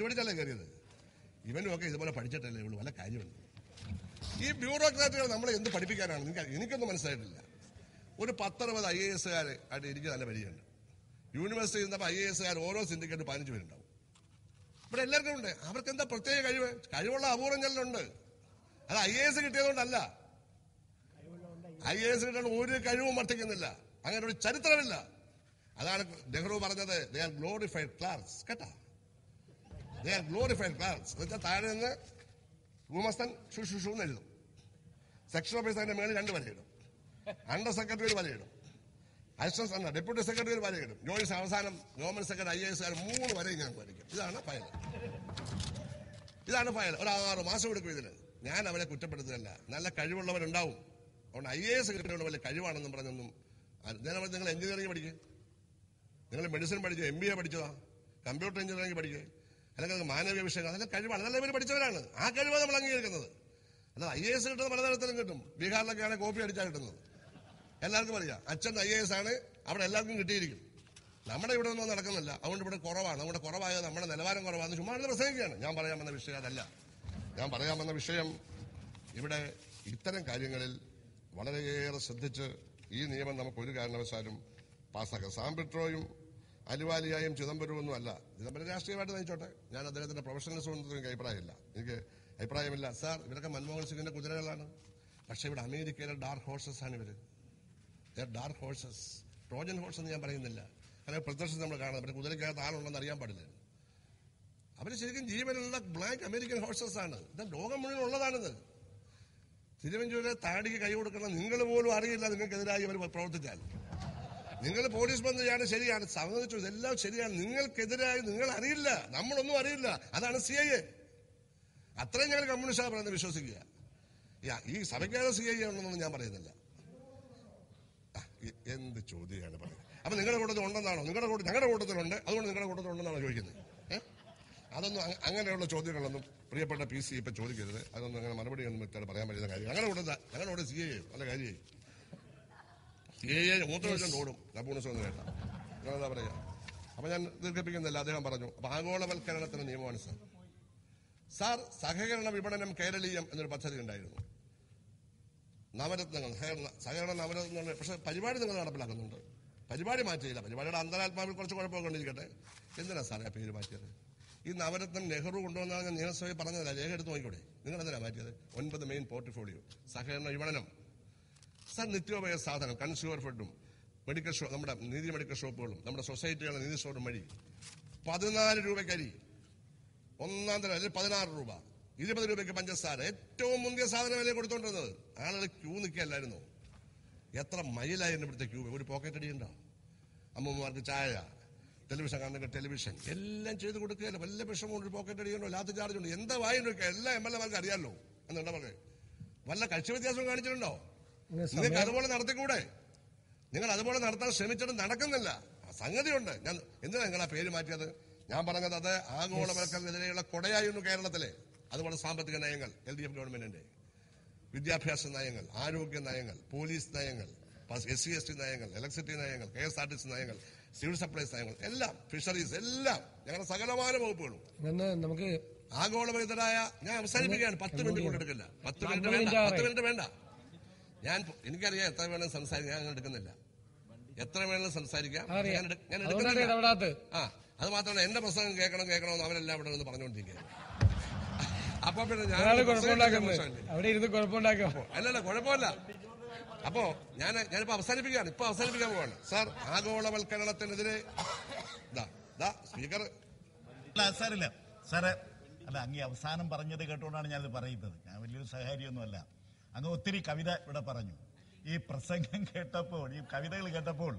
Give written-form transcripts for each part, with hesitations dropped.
പഠിച്ചല്ലേ കയറിയത്. ഇവനും ഒക്കെ ഇതുപോലെ പഠിച്ചിട്ടല്ലേ ഉള്ളൂ, വല്ല കാര്യമുണ്ട്. ഈ ബ്യൂറോക്രാറ്റുകൾ നമ്മളെ എന്ത് പഠിപ്പിക്കാനാണ് എനിക്കൊന്നും മനസ്സിലായിട്ടില്ല. ഒരു 10-60 IAS ആയിട്ട് എനിക്ക് നല്ല പരിചയമുണ്ട്. യൂണിവേഴ്സിറ്റി ഇരുന്നപ്പോൾ IAS ഓരോ സിൻഡിക്കേറ്റ് 15 പേരുണ്ടാവും. ഇവിടെ എല്ലാവർക്കും ഉണ്ട്. അവർക്ക് എന്താ പ്രത്യേക കഴിവുള്ള അപൂർവം ചെല്ലുണ്ട്. അത് IAS കിട്ടിയതുകൊണ്ടല്ല. IAS കിട്ടാൻ ഒരു കഴിവും വർദ്ധിക്കുന്നില്ല. അങ്ങനെ ഒരു ചരിത്രമില്ല. അതാണ് നെഹ്റു പറഞ്ഞത്, ദേ ആർ ഗ്ലോറിഫൈഡ് ക്ലാർക്സ്. കേട്ടാ, ദേ ആർ ഗ്ലോറിഫൈഡ് ക്ലാർക്സ് എന്ന് വെച്ചാൽ താഴെ നിന്ന് ഗുമസ്തൻ ഷുഷു എന്ന് എഴുതും, സെക്ഷൻ ഓഫീസറിന്റെ മേളിൽ 2 വരയിടും, അണ്ടർ സെക്രട്ടറി ഒരു വരയിടും, അസിസ്റ്റന്റ് ഡെപ്യൂട്ടി സെക്രട്ടറി ഒരു വരയിടും, ജോയിന്റ് അവസാനം ഗവൺമെന്റ് സെക്രട്ടറി IAS 3 വരെയും ഞാൻ വരയ്ക്കും. ഇതാണ് ഫയൽ. ഒരു 6 മാസം എടുക്കും ഇതിന്. ഞാൻ അവരെ കുറ്റപ്പെടുത്തുകയല്ല. നല്ല കഴിവുള്ളവരുണ്ടാവും. അതുകൊണ്ട് IAS കിട്ടുന്ന വലിയ കഴിവാണെന്നും പറഞ്ഞൊന്നും. നിങ്ങൾ എഞ്ചിനീയറിംഗ് പഠിക്കുക, നിങ്ങൾ മെഡിസിൻ പഠിച്ചോ, MBA പഠിച്ചതാ, കമ്പ്യൂട്ടർ എഞ്ചിനീയറിംഗ് പഠിക്കുക, അല്ലെങ്കിൽ മാനവീയ വിഷയങ്ങൾ, അതെല്ലാം കഴിവാണ്. അതെല്ലാം ഇവർ പഠിച്ചവരാണ്. ആ കഴിവാണ് നമ്മൾ അംഗീകരിക്കുന്നത്. അല്ലാതെ IAS കിട്ടുന്നത് പലതരത്തിലും കിട്ടും. ബീഹാറിലൊക്കെയാണ് കോപ്പി അടിച്ചാൽ കിട്ടുന്നത്. എല്ലാവർക്കും അറിയാം. അച്ഛൻ IAS ആണ്, അവിടെ എല്ലാവർക്കും കിട്ടിയിരിക്കും. നമ്മുടെ ഇവിടെ ഒന്നും നടക്കുന്നില്ല. അതുകൊണ്ട് ഇവിടെ കുറവാണ്. നമ്മുടെ കുറവായത് നമ്മുടെ നിലവാരം കുറവാണെന്ന് ചുമ്മാ പ്രസംഗിക്കുകയാണ്. ഞാൻ പറയാൻ വന്ന വിഷയം അതല്ല. ഞാൻ പറയാൻ വന്ന വിഷയം ഇവിടെ ഇത്തരം കാര്യങ്ങളിൽ വളരെയേറെ ശ്രദ്ധിച്ച് ഈ നിയമം നമുക്ക് ഒരു കാരണവശാലും പാസ്സാക്കാം. സാംപിട്രോയും അലുവാലിയായും ചിദംബരവും അല്ല. ചിദംബരം രാഷ്ട്രീയമായിട്ട് നയിച്ചോട്ടെ. ഞാൻ അദ്ദേഹത്തിന്റെ പ്രൊഫഷണലിസം ഒന്നും എനിക്ക് അഭിപ്രായമില്ല. സാർ, ഇവരൊക്കെ മൻമോഹൻ സിംഗിന്റെ കുതിരകളാണ്. പക്ഷെ ഇവിടെ അമേരിക്കയിലെ ഡാർക്ക് ഹോഴ്സസ് ആണ് ഇവര്. ഡാർക്ക് ഹോഴ്സസ്, ട്രോജൻ ഹോഴ്സ് എന്ന് ഞാൻ പറയുന്നില്ല. കാരണം പ്രദർശനം നമ്മൾ കാണുന്നത് അവരുടെ കുതിരക്കകത്ത് ആളുണ്ടെന്ന് അറിയാൻ പാടില്ല. അവര് ശരിക്കും ജീവനുള്ള ബ്ലാക്ക് അമേരിക്കൻ ഹോഴ്സസ് ആണ്. ഇത് ലോകം മുഴുവൻ ഉള്ളതാണിത്. തിരുവഞ്ചൂര് താടിക്ക് കൈ കൊടുക്കണം നിങ്ങൾ പോലും അറിയില്ല. നിങ്ങൾക്കെതിരായി അവർ പ്രവർത്തിച്ചാൽ നിങ്ങൾ പോലീസ് ബന്ധം ചെയ്യാണ്, ശരിയാണ്, സമ്മതിച്ചു, ഇതെല്ലാം ശരിയാണ്. നിങ്ങൾക്കെതിരായി നിങ്ങൾ അറിയില്ല, നമ്മളൊന്നും അറിയില്ല. അതാണ് CIA. അത്രയും ഞങ്ങൾ കമ്മ്യൂണിസ്റ്റ് പറയുന്നത് വിശ്വസിക്കുക. ഈ സഭയ്ക്കാതെ CIA ഉണ്ടെന്നൊന്നും ഞാൻ പറയുന്നില്ല. എന്ത് ചോദ്യമാണ് പറയുന്നത്? അപ്പൊ നിങ്ങളുടെ കൂട്ടത്തിൽ ഉണ്ടെന്നാണോ? ഞങ്ങളുടെ കൂട്ടത്തിലുണ്ട്, അതുകൊണ്ട് നിങ്ങളുടെ കൂട്ടത്തിലുണ്ടെന്നാണോ ചോദിക്കുന്നത്? അതൊന്നും അങ്ങനെയുള്ള ചോദ്യങ്ങളൊന്നും പ്രിയപ്പെട്ട PC ഇപ്പൊ ചോദിക്കരുത്. അതൊന്നും അങ്ങനെ മറുപടി ഒന്നും വ്യക്തമായിട്ട് പറയാൻ പറ്റുന്ന കാര്യം. ഞങ്ങളുടെ CIA നല്ല കാര്യമായി CIA മൂത്ര വെച്ചുകൊണ്ട് ഓടും. കമ്മ്യൂണിസ്റ്റ് കേട്ടാ നിങ്ങളെന്താ പറയാ? അപ്പൊ ഞാൻ ദീർഘിപ്പിക്കുന്നില്ല. അദ്ദേഹം പറഞ്ഞു. അപ്പൊ ആഗോളവൽക്കരണത്തിന് നിയമമാണ് സാർ. സഹകരണ വിപണനം കേരളീയം എന്നൊരു പദ്ധതി ഉണ്ടായിരുന്നു. നവരത്നങ്ങൾ, സഹകരണ നവരത്നങ്ങൾ. പക്ഷെ പരിപാടി നിങ്ങൾ നടപ്പിലാക്കുന്നുണ്ട്. പരിപാടി മാറ്റിയില്ല. പരിപാടിയുടെ അന്തരാത്മാവിൽ കുറച്ച് കുഴപ്പമൊക്കെ കൊണ്ടിരിക്കട്ടെ. എന്തിനാ സാറേ പേര് മാറ്റിയത്? ഈ നവരത്നം നെഹ്റു കൊണ്ടുവന്നാണ് ഞാൻ നിയമസഭയിൽ പറഞ്ഞതല്ല. രേഖ എടുത്ത് നോക്കിക്കൂടെ? നിങ്ങൾ എന്തിനാ മാറ്റിയത്? 9 മെയിൻ പോർട്ട്ഫോളിയോ, സഹകരണ വിപണനം, സാർ നിത്യോപയോഗ സാധനം, കൺസ്യൂമർ ഫുഡും, മെഡിക്കൽ ഷോപ്പ്, നമ്മുടെ നീതി മെഡിക്കൽ ഷോപ്പുകളും, നമ്മുടെ സൊസൈറ്റികളുടെ നീതി സ്റ്റോറും വഴി 14 രൂപയ്ക്ക് അരി, ഒന്നാം തരം അതിൽ 16 രൂപ, 20 രൂപയ്ക്ക് പഞ്ചസാര, ഏറ്റവും മുന്തിയ സാധനം വില കൊടുത്തോണ്ടിരുന്നത്. ആളുകൾ ക്യൂ നിൽക്കുകയല്ലായിരുന്നു. എത്ര മൈലായിരുന്നു ഇവിടുത്തെ ക്യൂ? ഒരു പോക്കറ്റ് അടി ഉണ്ടോ? അമ്മമാർക്ക് ചായ, ടെലിവിഷൻ കാണുന്ന ടെലിവിഷൻ എല്ലാം ചെയ്ത് കൊടുക്കുകയല്ല. വല്ല വിഷമം ഒരു പോക്കറ്റ് അടിയുണ്ടോ, ലാത്ത് ചാർജ് ഉണ്ടോ, എന്താ വായിണ്ടൊക്കെ എല്ലാ MLA-മാർക്ക് അറിയാമല്ലോ. എന്നുണ്ടാ പറഞ്ഞേ വല്ല കക്ഷി വ്യത്യാസവും കാണിച്ചിട്ടുണ്ടോ? നിങ്ങൾക്ക് അതുപോലെ നടത്തിക്കൂടെ? നിങ്ങൾ അതുപോലെ നടത്താൻ ശ്രമിച്ചിട്ട് നടക്കുന്നില്ല. സംഗതിയുണ്ട്. ഞാൻ എന്തിനാ നിങ്ങൾ ആ പേര് മാറ്റിയത്? ഞാൻ പറഞ്ഞത് അത് ആഗോളവൽക്കരണത്തിനെതിരെയുള്ള കൊടയായിരുന്നു കേരളത്തിലെ. അതുപോലെ സാമ്പത്തിക നയങ്ങൾ, LDF ഗവൺമെന്റിന്റെ വിദ്യാഭ്യാസ നയങ്ങൾ, ആരോഗ്യ നയങ്ങൾ, പോലീസ് നയങ്ങൾ, SC/ST നയങ്ങൾ, ഇലക്ട്രിസിറ്റി നയങ്ങൾ, KSRTC നയങ്ങൾ, സിവിൽ സപ്ലൈസ് നയങ്ങൾ, എല്ലാം, ഫിഷറീസ്, എല്ലാം ഞങ്ങളുടെ സകലമാന വകുപ്പുകളും നമുക്ക് ആഗോളവിധരായ. ഞാൻ അവസാനിപ്പിക്കുകയാണ്. 10 മിനിറ്റ് കൊണ്ടെടുക്കില്ല. 10 മിനിറ്റ് വേണ്ട. എനിക്കറിയാം എത്ര വേണമെങ്കിലും സംസാരിക്കാം. ഞാൻ എടുക്കുന്നില്ല. എത്ര വേണമെങ്കിലും സംസാരിക്കാം. ഞാൻ എടുക്കുന്നില്ല. അത് മാത്രമല്ല, എന്റെ പ്രസംഗം കേൾക്കണമെന്ന് അവരെല്ലാം ഇവിടെ നിന്ന് പറഞ്ഞുകൊണ്ടിരിക്കുക. അപ്പൊ പിന്നെ അല്ലല്ല, കുഴപ്പമില്ല. അപ്പോ ഞാനിപ്പോ അവസാനിപ്പിക്കുകയാണ്. അവസാനിപ്പിക്കാൻ പോവാണ്. സാർ, ആഗോളവൽക്കരണത്തിനെതിരെ സ്പീക്കർ സാറില്ല സാറ് അല്ല, അങ്ങ് അവസാനം പറഞ്ഞത് കേട്ടുകൊണ്ടാണ് ഞാനിത് പറയുന്നത്. ഞാൻ വലിയൊരു സഹകാരിയൊന്നുമല്ല. അങ്ങ് ഒത്തിരി കവിത ഇവിടെ പറഞ്ഞു. ഈ പ്രസംഗം കേട്ടപ്പോൾ, ഈ കവിതകൾ കേട്ടപ്പോൾ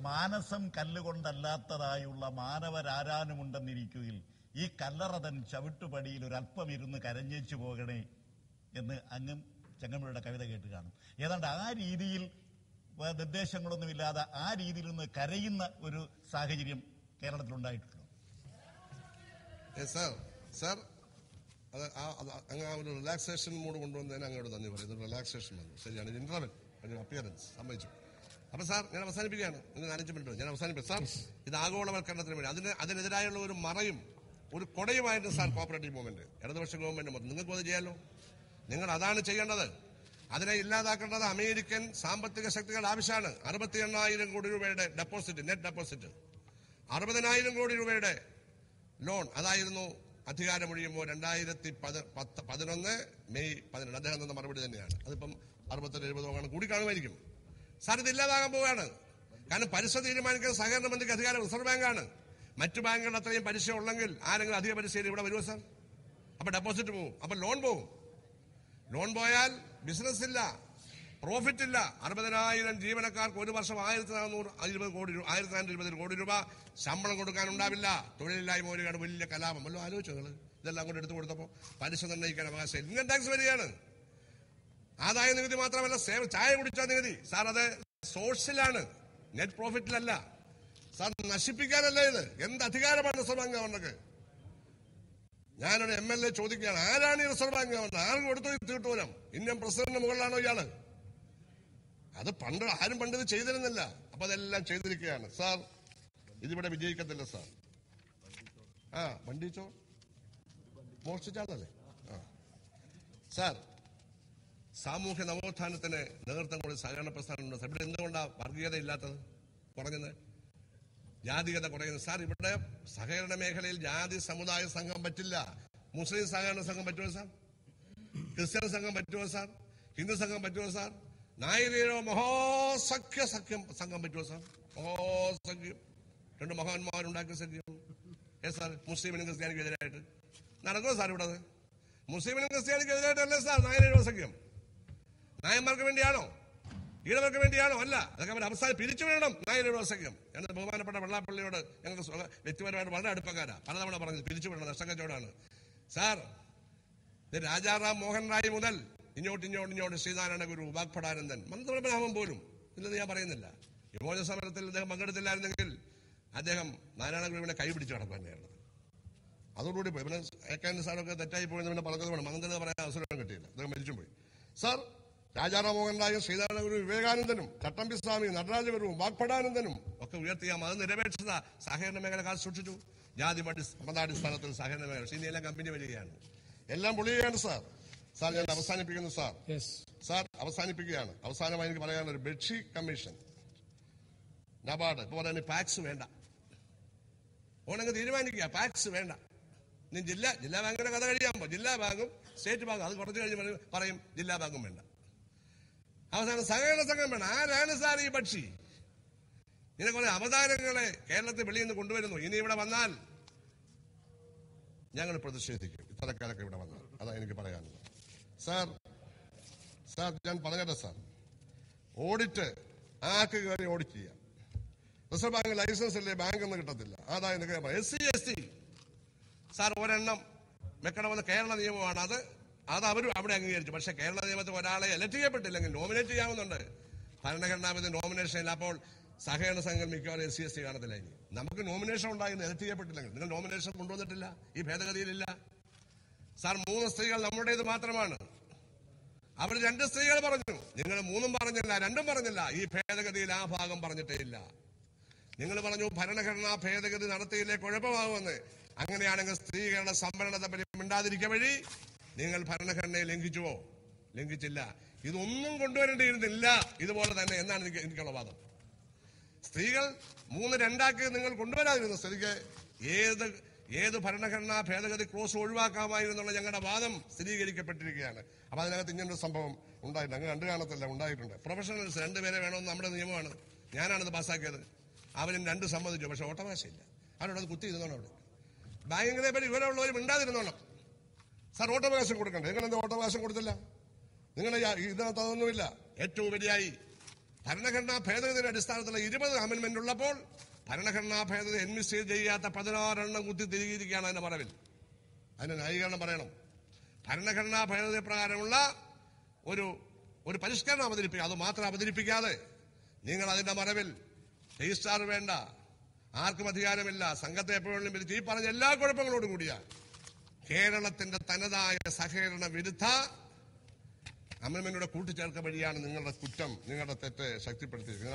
മാനസം കല്ലുകൊണ്ടല്ലാത്തതായുള്ള മാനവരാരാനുമുണ്ടെന്നിരിക്കുകയിൽ ഈ കല്ലറതൻ ചവിട്ടുപടിയിൽ ഒരല്പം ഇരുന്ന് കരഞ്ഞേച്ചു പോകണേ എന്ന് അങ്ങും ചെങ്ങമ്പുഴയുടെ കവിത കേട്ട് കാണും. ഏതാണ്ട് ആ രീതിയിൽ നിർദ്ദേശങ്ങളൊന്നുമില്ലാതെ ആ രീതിയിൽ നിന്ന് കരയുന്ന ഒരു സാഹചര്യം കേരളത്തിലുണ്ടായിട്ടുണ്ടോ? സാർ, അത് അങ്ങ് ആ ഒരു റിലാക്സേഷൻ മൂഡ് കൊണ്ടുവന്നതിന് അങ്ങോട്ട് നന്ദി പറയുന്നു. റിലാക്സേഷൻ വന്നു, ശരിയാണ്. ഇന്റർവെൽ, അപ്പിയറൻസ് സമ്മതിച്ചു. അപ്പൊ സാർ, ഞാൻ അവസാനിപ്പിക്കുകയാണ്. നിങ്ങൾ 5 മിനിറ്റ് ഞാൻ അവസാനിപ്പിക്കും. സാർ, ഇത് ആഗോളവൽക്കരണത്തിന് വേണ്ടി അതിനെതിരായുള്ള ഒരു മറയും ഒരു കൊടയുമായിട്ട് സാർ കോപ്പറേറ്റീവ് മൂവ്മെന്റ്, ഇടതുപക്ഷ ഗവൺമെന്റ് മൊത്തം. നിങ്ങൾക്കും അത് ചെയ്യാലോ. നിങ്ങൾ അതാണ് ചെയ്യേണ്ടത്. അതിനെ ഇല്ലാതാക്കേണ്ടത് അമേരിക്കൻ സാമ്പത്തിക ശക്തികളുടെ ആവശ്യമാണ്. 68,000 കോടി രൂപയുടെ ഡെപ്പോസിറ്റ്, നെറ്റ് ഡെപ്പോസിറ്റ്, 60,000 കോടി രൂപയുടെ ലോൺ. അതായിരുന്നു അധികാരമൊഴിയുമ്പോൾ 2011 മെയ് 12 അദ്ദേഹം തന്ന മറുപടി തന്നെയാണ്. അതിപ്പം 60-70 കൂടി കാണുമായിരിക്കും. സാർ ഇത് ഇല്ലാതാകാൻ പോവുകയാണ്. കാരണം പലിശ തീരുമാനിക്കുന്ന സഹകരണ മന്ത്രിക്ക് അധികാരം റിസർവ് ബാങ്കാണ്. മറ്റു ബാങ്കുകളുടെ അത്രയും പലിശ ഉള്ളെങ്കിൽ ആരെങ്കിലും അധിക പലിശയിൽ ഇവിടെ വരുമോ സാർ? അപ്പൊ ഡെപ്പോസിറ്റ് പോകും, അപ്പൊ ലോൺ പോകും. ലോൺ പോയാൽ ബിസിനസ് ഇല്ല, പ്രോഫിറ്റ് ഇല്ല. 60,000 ജീവനക്കാർക്ക് ഒരു വർഷം 1,420 കോടി രൂപ ശമ്പളം കൊടുക്കാനുണ്ടാവില്ല. തൊഴിലില്ലായ്മ ഒരു വലിയ കലാപം. വല്ലോ ആലോചിച്ചു നിങ്ങൾ? ഇതെല്ലാം കൂടെ എടുത്തു കൊടുത്തപ്പോൾ പലിശ നിർണ്ണയിക്കാൻ അവകാശം. ഇൻകം ടാക്സ് വരികയാണ്. ആദായ നികുതി മാത്രമല്ല, ചായ കുടിച്ച നികുതി. സാർ അത് സോഴ്സിലാണ്, നെറ്റ് പ്രോഫിറ്റിലല്ല. സാർ നശിപ്പിക്കാനല്ല ഇത്. എന്ത് അധികാരമാണ് റിസർവ് ബാങ്ക് ഗവർണർക്ക്? ഞാനൊരു MLA ചോദിക്കുകയാണ്, ആരാണ് ഈ റിസർവ് ബാങ്ക് ഗവർണർ? ആരും കൊടുത്തു തീട്ടൂലം? ഇന്ത്യൻ പ്രസിഡന്റിന് മുകളിലാണോ ഇയാള്? അത് ആരും പണ്ട് ഇത് ചെയ്തിരുന്നില്ല. അപ്പൊ അതെല്ലാം ചെയ്തിരിക്കുകയാണ്. സാർ ഇതിവിടെ വിജയിക്കത്തില്ല സാർ. വണ്ടിച്ചോ മോഷ്ടിച്ചാളല്ലേ? സാർ സാമൂഹ്യ നവോത്ഥാനത്തിന് നേതൃത്വം കൂടി സഹകരണ പ്രസ്ഥാനമുണ്ട്. സാർ ഇവിടെ എന്തുകൊണ്ടാണ് വർഗീയത ഇല്ലാത്തത്, കുറഞ്ഞത്, ജാതികത കുറയുന്നത്? സാർ ഇവിടെ സഹകരണ മേഖലയിൽ ജാതി സമുദായ സംഘം പറ്റില്ല. മുസ്ലിം സഹകരണ സംഘം പറ്റുമോ സാർ? ക്രിസ്ത്യൻ സംഘം പറ്റുമോ സാർ? ഹിന്ദു സംഘം പറ്റുമോ സാർ? നായരീരോ മഹാസഖ്യ സംഘം പറ്റുമോ സാർ? മഹാസഖ്യം, 2 മഹാന്മാരുണ്ടാക്കിയ സഖ്യം. സാർ മുസ്ലിമിനും ക്രിസ്ത്യാനിക്കും എതിരായിട്ട് നടക്കുമോ സാർ ഇവിടെ? മുസ്ലിമിനും ക്രിസ്ത്യാനിക്കും എതിരായിട്ടല്ലേ സാർ നായരീരോ സഖ്യം? നായന്മാർക്ക് വേണ്ടിയാണോ? ഈഴവർക്ക് വേണ്ടിയാണോ? അല്ല. അതൊക്കെ അവർ അവസാനം പിരിച്ചു വേണം നായരീരോ സഖ്യം. ഞാൻ ബഹുമാനപ്പെട്ട വെള്ളാപ്പള്ളിയോട് ഞങ്ങൾക്ക് വ്യക്തിപരമായിട്ട് വളരെ അടുപ്പക്കാരാ, പലതവണ പറഞ്ഞത് പിരിച്ചു വിടണം, നഷ്ടക്കച്ചവടമാണ്. സാർ ഇത് രാജാറാം മോഹൻ റായ് മുതൽ ഇങ്ങോട്ട് ശ്രീനാരായണ ഗുരു, വാഗ്ഭടാനന്ദൻ, മന്ത്രബ്രഹ്മം പോലും ഇല്ലെന്ന് ഞാൻ പറയുന്നില്ല. വിമോചന സമരത്തിൽ അദ്ദേഹം പങ്കെടുത്തില്ലായിരുന്നെങ്കിൽ അദ്ദേഹം നാരായണ ഗുരുവിനെ കൈപിടിച്ചു നടക്കുക തന്നെയാണ്. അതോടുകൂടി പോയി. പിന്നെ ഏക്കാൻ്റെ സാറൊക്കെ തെറ്റായി പോയെന്ന് പിന്നെ പറഞ്ഞത് വേണം. മന്ത്രിത പറയാൻ അവസരം കിട്ടിയില്ല, അദ്ദേഹം മരിച്ചും പോയി. സാർ രാജാറാം മോഹൻ റായും ശ്രീനാരായണ ഗുരു, വിവേകാനന്ദനും, ചട്ടമ്പി സ്വാമി, നടരാജ ഗുരുവും, വാഗ്ഭടാനന്ദനും ഒക്കെ ഉയർത്തിയ മതനിരപേക്ഷത സഹകരണ മേഖല കാത്തു സൂക്ഷിച്ചു. ജാതി മതാടിസ്ഥാനത്തിൽ സഹകരണ മേഖല ഇനിയെല്ലാം കമ്പനി വരികയാണ്, എല്ലാം പൊളിയുകയാണ് സാർ. സാർ ഞാൻ അവസാനിപ്പിക്കുന്നു സാർ. സാർ അവസാനിപ്പിക്കുകയാണ്. അവസാനമായി എനിക്ക് പറയാനുള്ള ഒരു ബെഡ്ഷി കമ്മീഷൻ, നബാർഡ് ഇപ്പൊ പറയുന്നത് പാക്സ് വേണ്ട, ഓണങ്ങ് തീരുമാനിക്കുക, പാക്സ് വേണ്ട. നീ ജില്ലാ ബാങ്കിന്റെ കഥ കഴിയാകുമ്പോൾ ജില്ലാ ബാങ്കും സ്റ്റേറ്റ് ബാങ്കും, അത് കുറച്ച് കഴിഞ്ഞ് പറയും ജില്ലാ ബാങ്കും വേണ്ട. അവസാനം സഹകരണ സംഘം വേണം. ആരാണ് സാർ ഈ പക്ഷി? ഇങ്ങനെ കുറെ അവതാരങ്ങളെ കേരളത്തിൽ വെളിയിൽ നിന്ന് കൊണ്ടുവരുന്നു. ഇനി ഇവിടെ വന്നാൽ ഞങ്ങൾ പ്രതിഷേധിക്കും, ഇത്തരക്കാരൊക്കെ ഇവിടെ വന്നാൽ. അതാ എനിക്ക് പറയാനുള്ളത്. സാർ ഞാൻ പറഞ്ഞല്ലോ സാർ, ഓഡിറ്റ് ആർക്ക് കയറി ഓഡിറ്റ് ചെയ്യാം. റിസർവ് ബാങ്ക് ലൈസൻസ് ഇല്ലേ, ബാങ്ക് ഒന്നും കിട്ടത്തില്ല. ആദായ നികുതി SC ST സാർ ഒരെണ്ണം വെക്കണമെന്ന് കേരള നിയമമാണ്. അത് അവരും അവിടെ അംഗീകരിച്ചു. പക്ഷെ കേരള നിയമത്തിൽ ഒരാളെ എലക്ട് ചെയ്യപ്പെട്ടില്ലെങ്കിൽ നോമിനേറ്റ് ചെയ്യാവുന്നുണ്ട്. ഭരണഘടനാവിധി നോമിനേഷൻ ഇല്ല. അപ്പോൾ സഹകരണ സംഘം മിക്കവാറും SC ST കാണത്തില്ല. ഇനി നമുക്ക് നോമിനേഷൻ ഉണ്ടായിരുന്നു, എലക്ട് ചെയ്യപ്പെട്ടില്ലെങ്കിൽ. നിങ്ങൾ നോമിനേഷൻ കൊണ്ടുവന്നിട്ടില്ല, ഈ ഭേദഗതിയിലില്ല. സാർ 3 സ്ത്രീകൾ നമ്മുടേത് മാത്രമാണ്. അവർ 2 സ്ത്രീകൾ പറഞ്ഞു, നിങ്ങൾ 3 പറഞ്ഞില്ല, 2 പറഞ്ഞില്ല. ഈ ഭേദഗതിയിൽ ആ ഭാഗം പറഞ്ഞിട്ടേ ഇല്ല. നിങ്ങൾ പറഞ്ഞു ഭരണഘടനാ ഭേദഗതി നടത്തിയില്ലേ കുഴപ്പമാകുമെന്ന്. അങ്ങനെയാണെങ്കിൽ സ്ത്രീകളുടെ സംവരണത്തെ പറ്റി മിണ്ടാതിരിക്കുക വഴി നിങ്ങൾ ഭരണഘടനയെ ലംഘിച്ചുവോ? ലംഘിച്ചില്ല. ഇതൊന്നും കൊണ്ടുവരേണ്ടിയിരുന്നില്ല. ഇതുപോലെ തന്നെ എന്നാണ് എനിക്കുള്ള വാദം. സ്ത്രീകൾ 3-2 നിങ്ങൾ കൊണ്ടുവരാതിരുന്ന സ്ഥിതിക്ക് ഏത് ഭരണഘടനാ ഭേദഗതി ക്ലോസ് ഒഴിവാക്കാമായിരുന്നുള്ള ഞങ്ങളുടെ വാദം സ്ഥിരീകരിക്കപ്പെട്ടിരിക്കുകയാണ്. അപ്പൊ അതിനകത്ത് ഇങ്ങനൊരു സംഭവം ഉണ്ടായിട്ടുണ്ട്. അങ്ങ് കണ്ടു കാണത്തില്ല, ഉണ്ടായിട്ടുണ്ട്. പ്രൊഫഷണൽസ് 2 പേരെ വേണമെന്ന് നമ്മുടെ നിയമമാണ്. ഞാനാണിത് പാസ്സാക്കിയത്. അവരും 2 സമ്മതിച്ചു. പക്ഷെ ഓട്ടവകാശമില്ല. അവരോടത് കുത്തി ഇരുന്നോണം. അവിടെ ബാങ്കിനെ പറ്റി വിവരമുള്ളവർ മിണ്ടാതിരുന്നോണം. സാർ ഓട്ടവകാശം കൊടുക്കണ്ടേ? നിങ്ങളെന്താ ഓട്ടവകാശം കൊടുത്തില്ല? നിങ്ങൾ ഇതിനകത്ത് അതൊന്നുമില്ല. ഏറ്റവും വലിയായി ഭരണഘടനാ ഭേദഗതിയുടെ അടിസ്ഥാനത്തിലുള്ള 20 അമെന്റ്മെന്റ് ഉള്ളപ്പോൾ ഭരണഘടനാ ഭേദഗതി എൻമിസ്റ്റേജ് ചെയ്യാത്ത 16 കുത്തി തിരികിയിരിക്കുകയാണ് അതിന്റെ മറവിൽ. അതിന്റെ ന്യായീകരണം പറയണം. ഭരണഘടനാ ഭേദഗതി പ്രകാരമുള്ള ഒരു പരിഷ്കരണം അവതരിപ്പിക്കുക. അത് മാത്രം അവതരിപ്പിക്കാതെ നിങ്ങൾ അതിന്റെ മറവിൽ രജിസ്ട്രാർ വേണ്ട, ആർക്കും അധികാരമില്ല, സംഘത്തെ എപ്പോഴും പിരിച്ച് ഈ പറഞ്ഞ എല്ലാ കുഴപ്പങ്ങളോടും കൂടിയ കേരളത്തിന്റെ തനതായ സഹകരണ വിരുദ്ധ അമെന്റ്മെന്റിലൂടെ കൂട്ടിച്ചേർക്ക വഴിയാണ് നിങ്ങളുടെ കുറ്റം, നിങ്ങളുടെ തെറ്റ് ശക്തിപ്പെടുത്തിയിരിക്കുന്നത്.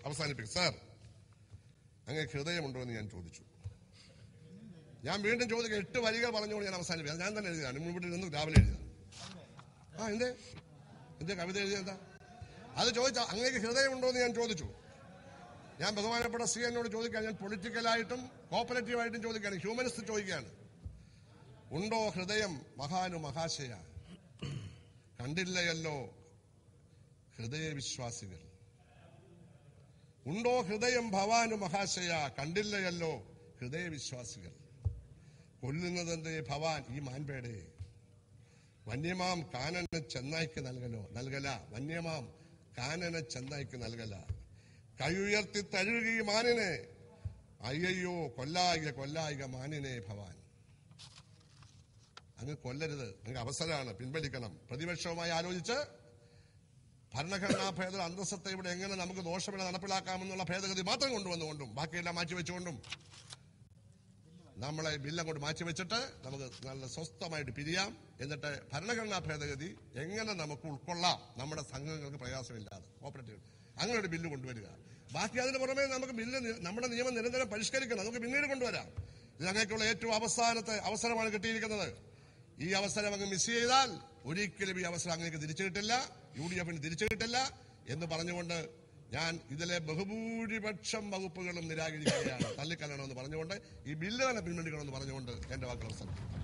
അവസാനിപ്പിക്കും. സാർ, അങ്ങേക്ക് ഹൃദയമുണ്ടോ എന്ന് ഞാൻ ചോദിച്ചു. ഞാൻ വീണ്ടും ചോദിക്കുക, 8 വരികൾ പറഞ്ഞുകൊണ്ട് ഞാൻ അവസാനിപ്പിക്കാം. ഞാൻ തന്നെ എഴുതിയാണ്, മുൻപിട്ട് നിന്ന് രാവിലെ എഴുതിയത്. എന്തേ കവിത എഴുതിയെന്താ? അത് ചോദിച്ചാൽ അങ്ങേക്ക് ഹൃദയമുണ്ടോ എന്ന് ഞാൻ ചോദിച്ചു. ഞാൻ ബഹുമാനപ്പെട്ട സി എന്നോട് ചോദിക്കാൻ, ഞാൻ പൊളിറ്റിക്കലായിട്ടും കോപ്പറേറ്റീവായിട്ടും ചോദിക്കുകയാണ്, ഹ്യൂമനിസ്റ്റ് ചോദിക്കുകയാണ്. ഉണ്ടോ ഹൃദയം മഹാനു മഹാശയ, കണ്ടില്ലയല്ലോ ഹൃദയവിശ്വാസികൾ. ഉണ്ടോ ഹൃദയം ഭവാനു മഹാശയ, കണ്ടില്ലയല്ലോ ഹൃദയവിശ്വാസികൾ. കൊല്ലുന്നതെന്തേ ഭവാൻ ഈ മാൻപേടെ, വന്യമാം കാനന ചെന്നായ്ക്ക് നൽകല. വന്യമാം കാനന ചെന്നായ്ക്ക് നൽകല. കൈയുയർത്തി തഴുകി മാനിനെ, അയ്യോ കൊല്ലായിക മാനിനെ ഭവാൻ. അങ്ങ് കൊല്ലരുത്, അങ്ങ് അവസരമാണ്, പിൻവലിക്കണം. പ്രതിപക്ഷവുമായി ആലോചിച്ച് ഭരണഘടനാ ഭേദഗതി അന്തസ്സത്തെ ഇവിടെ എങ്ങനെ നമുക്ക് ദോഷമില്ല നടപ്പിലാക്കാമെന്നുള്ള ഭേദഗതി മാത്രം കൊണ്ടുവന്നുകൊണ്ടും ബാക്കിയെല്ലാം മാറ്റിവെച്ചുകൊണ്ടും നമ്മളെ ബില്ലങ്ങോട്ട് മാറ്റിവെച്ചിട്ട് നമുക്ക് നല്ല സ്വസ്ഥമായിട്ട് പിരിയാം. എന്നിട്ട് ഭരണഘടനാ ഭേദഗതി എങ്ങനെ നമുക്ക് ഉൾക്കൊള്ളാം, നമ്മുടെ സംഘങ്ങൾക്ക് പ്രയാസമില്ലാതെ കോപ്പറേറ്റീവ്, അങ്ങനെ ഒരു ബില്ല് കൊണ്ടുവരിക. ബാക്കി അതിന് പുറമെ നമുക്ക് നമ്മുടെ നിയമം നിരന്തരം പരിഷ്കരിക്കണം, നമുക്ക് പിന്നീട് കൊണ്ടുവരാം. ഇത് അങ്ങനെയൊക്കെയുള്ള ഏറ്റവും അവസാനത്തെ അവസരമാണ് കിട്ടിയിരിക്കുന്നത്. ഈ അവസരം അങ്ങ് മിസ് ചെയ്താൽ ഒരിക്കലും ഈ അവസരം അങ്ങേക്ക് തിരിച്ചു കിട്ടില്ല, UDF തിരിച്ചു കിട്ടില്ല എന്ന് പറഞ്ഞുകൊണ്ട് ഞാൻ ഇതിലെ ബഹുഭൂരിപക്ഷം വകുപ്പുകളും നിരാകരിക്കുകയാണ്, തള്ളിക്കളയണമെന്ന് പറഞ്ഞുകൊണ്ട്, ഈ ബില്ല് തന്നെ പിൻവലിക്കണമെന്ന് പറഞ്ഞുകൊണ്ട് എന്റെ വാക്കുകൾ അവസാനിപ്പിക്കും.